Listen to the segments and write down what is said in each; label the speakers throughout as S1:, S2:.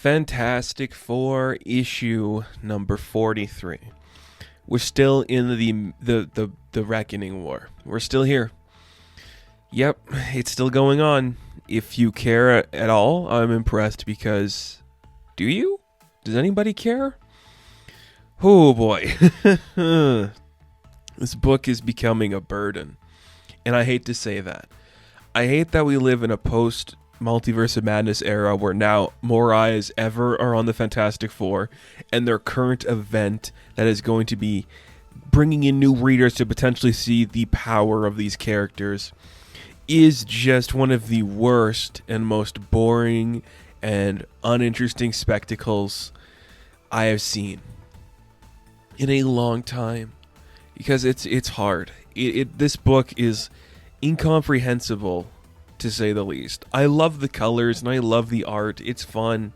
S1: Fantastic Four issue number 43. We're still in the Reckoning War. We're still here. Yep, it's still going on. If you care at all, I'm impressed because... Do you? Does anybody care? Oh boy. This book is becoming a burden. And I hate to say that. I hate that we live in a post-Multiverse of Madness era where now more eyes ever are on the Fantastic Four and their current event that is going to be bringing in new readers to potentially see the power of these characters is just one of the worst and most boring and uninteresting spectacles I have seen in a long time, because it's hard. This book is incomprehensible, to say the least. I love the colors and I love the art. It's fun,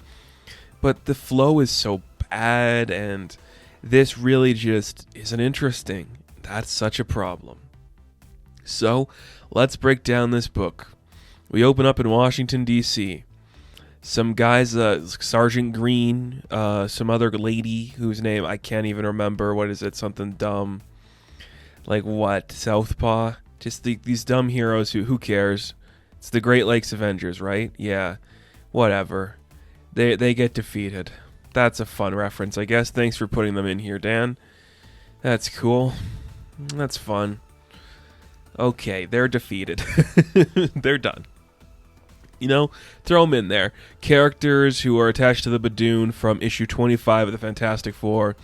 S1: but the flow is so bad, and this really just isn't interesting. That's such a problem. So, let's break down this book. We open up in Washington, D.C. Some guys, Sergeant Green, some other lady whose name I can't even remember. What is it? Something dumb. Like what? Southpaw? Just these dumb heroes who cares? It's the Great Lakes Avengers, right? Yeah. Whatever. They get defeated. That's a fun reference, I guess. Thanks for putting them in here, Dan. That's cool. That's fun. Okay, they're defeated. They're done. You know, throw them in there. Characters who are attached to the Badoon from issue 25 of the Fantastic Four,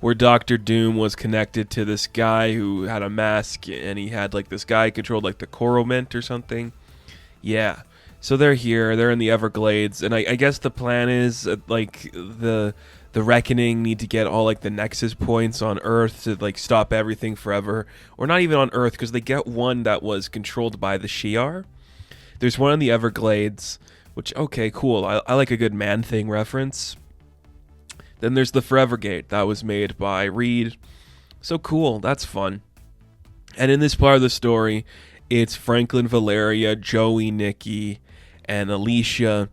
S1: where Doctor Doom was connected to this guy who had a mask, and he had like this guy controlled like the Coromant or something. Yeah. So they're here. They're in the Everglades, and I guess the plan is like the Reckoning need to get all like the Nexus points on Earth to like stop everything forever, or not even on Earth, because they get one that was controlled by the Shi'ar. There's one in the Everglades, which, okay, cool. I like a good Man-Thing reference. Then there's the Forever Gate that was made by Reed. So cool, that's fun. And in this part of the story, it's Franklin, Valeria, Joey, Nikki, and Alicia.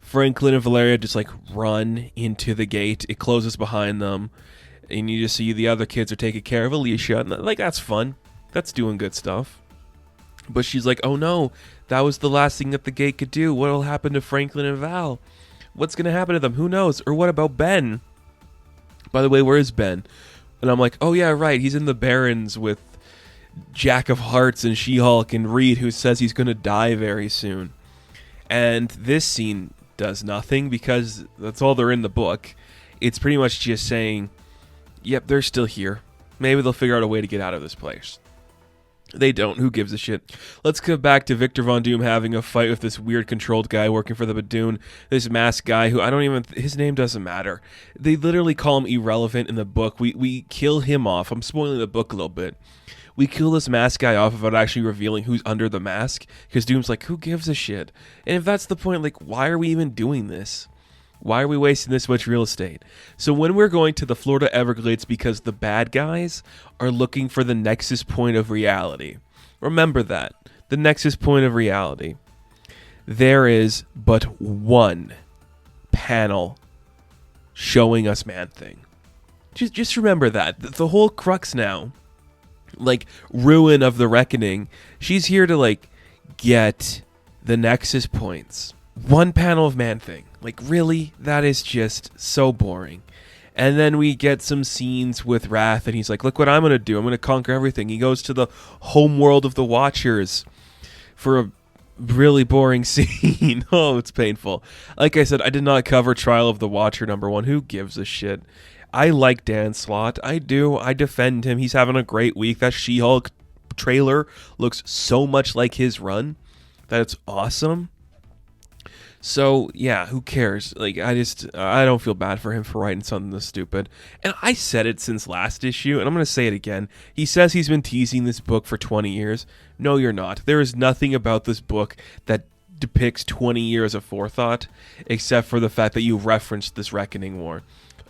S1: Franklin and Valeria just like run into the gate. It closes behind them, and you just see the other kids are taking care of Alicia. And like, that's fun. That's doing good stuff. But she's like, oh no, that was the last thing that the gate could do. What'll happen to Franklin and Val? What's going to happen to them? Who knows? Or what about Ben? By the way, where is Ben? And I'm like, oh yeah, right. He's in the Barrens with Jack of Hearts and She-Hulk and Reed, who says he's going to die very soon. And this scene does nothing, because that's all they're in the book. It's pretty much just saying, yep, they're still here. Maybe they'll figure out a way to get out of this place. They don't. Who gives a shit? Let's go back to Victor Von Doom having a fight with this weird controlled guy working for the Badoon. This masked guy who his name doesn't matter. They literally call him irrelevant in the book. We kill him off. I'm spoiling the book a little bit. We kill this masked guy off without actually revealing who's under the mask, because Doom's like, who gives a shit? And if that's the point, like, why are we even doing this? Why are we wasting this much real estate? So when we're going to the Florida Everglades because the bad guys are looking for the nexus point of reality. Remember that. The nexus point of reality. There is but one panel showing us Man-Thing. Just remember that. The whole crux now, like, ruin of the Reckoning, she's here to, like, get the nexus points. One panel of Man-Thing. Like, really? That is just so boring. And then we get some scenes with Wrath, and he's like, look what I'm going to do. I'm going to conquer everything. He goes to the home world of the Watchers for a really boring scene. Oh, it's painful. Like I said, I did not cover Trial of the Watcher #1. Who gives a shit? I like Dan Slott. I do. I defend him. He's having a great week. That She-Hulk trailer looks so much like his run that it's awesome. So, yeah, who cares? Like, I don't feel bad for him for writing something this stupid. And I said it since last issue, and I'm going to say it again. He says he's been teasing this book for 20 years. No, you're not. There is nothing about this book that depicts 20 years of forethought, except for the fact that you referenced this Reckoning War.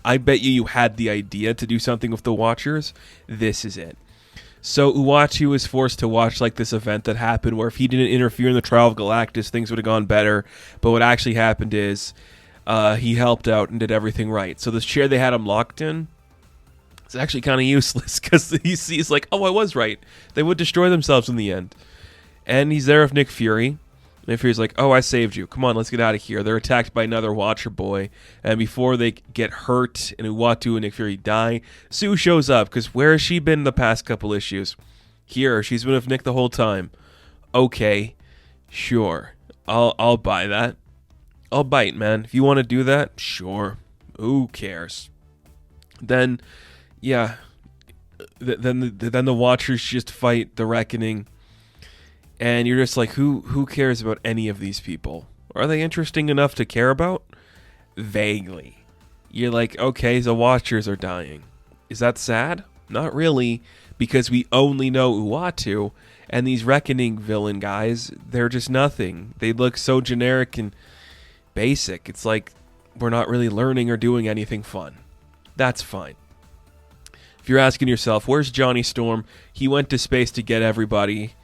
S1: I bet you had the idea to do something with the Watchers. This is it. So Uatu was forced to watch like this event that happened where if he didn't interfere in the trial of Galactus, things would have gone better. But what actually happened is he helped out and did everything right. So this chair they had him locked in, it's actually kind of useless because he's like, oh, I was right. They would destroy themselves in the end. And he's there with Nick Fury. Nick Fury's like, oh, I saved you. Come on, let's get out of here. They're attacked by another Watcher boy. And before they get hurt and Uatu and Nick Fury die, Sue shows up because where has she been the past couple issues? Here, she's been with Nick the whole time. Okay, sure. I'll buy that. I'll bite, man. If you want to do that, sure. Who cares? Then, yeah. Then the Watchers just fight the Reckoning. And you're just like, who cares about any of these people? Are they interesting enough to care about? Vaguely. You're like, okay, the Watchers are dying. Is that sad? Not really, because we only know Uatu, and these Reckoning villain guys, they're just nothing. They look so generic and basic. It's like we're not really learning or doing anything fun. That's fine. If you're asking yourself, where's Johnny Storm? He went to space to get everybody.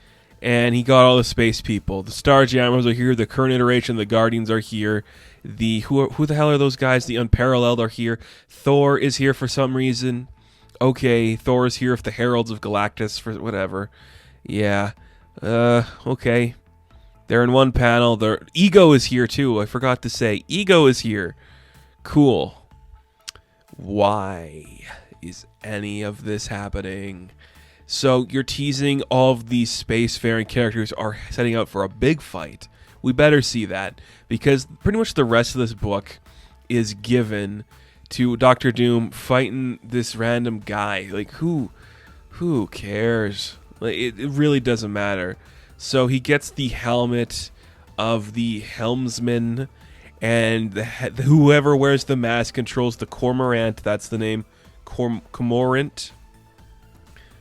S1: And he got all the space people. The Starjammers are here. The current iteration of the Guardians are here. The who the hell are those guys? The Unparalleled are here. Thor is here for some reason. Okay, Thor is here with the Heralds of Galactus for whatever. Yeah. Okay. They're in one panel. Ego is here too. I forgot to say. Ego is here. Cool. Why is any of this happening? So you're teasing all of these spacefaring characters are setting out for a big fight. We better see that, because pretty much the rest of this book is given to Doctor Doom fighting this random guy. Like, who cares? Like, it really doesn't matter. So he gets the helmet of the helmsman, and whoever wears the mask controls the Cormorant. That's the name, Cormorant.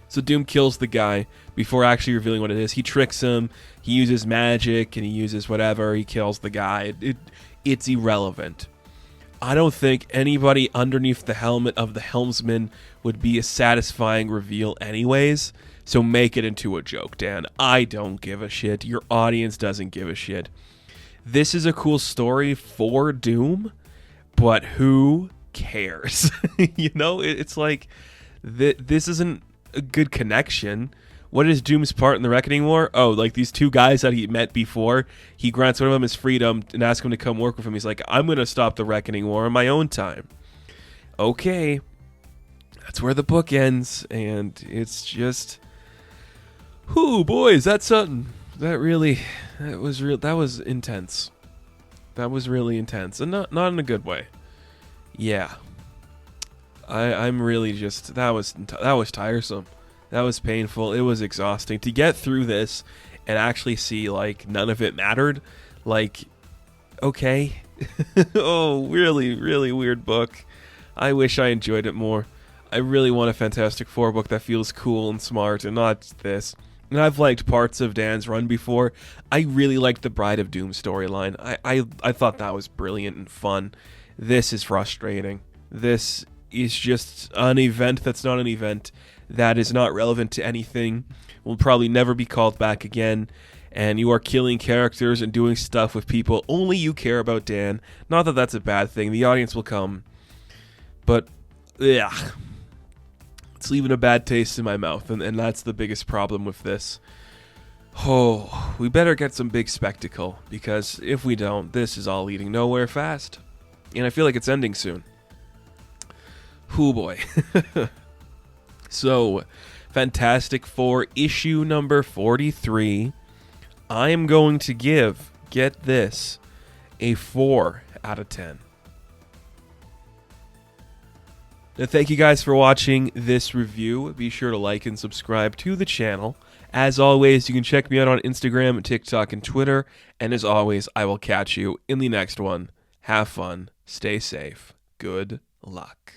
S1: So Doom kills the guy before actually revealing what it is. He tricks him. He uses magic and he uses whatever. He kills the guy. It's irrelevant. I don't think anybody underneath the helmet of the helmsman would be a satisfying reveal anyways. So make it into a joke, Dan. I don't give a shit. Your audience doesn't give a shit. This is a cool story for Doom, but who cares? You know, it's like this isn't a good connection. What is Doom's part in the Reckoning War? Oh, like these two guys that he met before. He grants one of them his freedom and asks him to come work with him. He's like, I'm going to stop the Reckoning War on my own time. Okay. That's where the book ends. And it's just... Whoo, boys, that's something. That was intense. That was really intense. And not in a good way. Yeah. I'm really just, that was tiresome. That was painful. It was exhausting to get through this and actually see like none of it mattered. Like, okay. Oh, really, really weird book. I wish I enjoyed it more. I really want a Fantastic Four book that feels cool and smart and not this. And I've liked parts of Dan's run before. I really liked the Bride of Doom storyline. I thought that was brilliant and fun. This is frustrating. This is just an event that's not an event, that is not relevant to anything, will probably never be called back again, and you are killing characters and doing stuff with people only you care about, Dan. Not that that's a bad thing. The audience will come. But, yeah, it's leaving a bad taste in my mouth, and that's the biggest problem with this. Oh, we better get some big spectacle, because if we don't, this is all leading nowhere fast. And I feel like it's ending soon. Oh boy. So, Fantastic Four issue number 43. I am going to give, get this, a 4 out of 10. Now, thank you guys for watching this review. Be sure to like and subscribe to the channel. As always, you can check me out on Instagram, TikTok, and Twitter. And as always, I will catch you in the next one. Have fun. Stay safe. Good luck.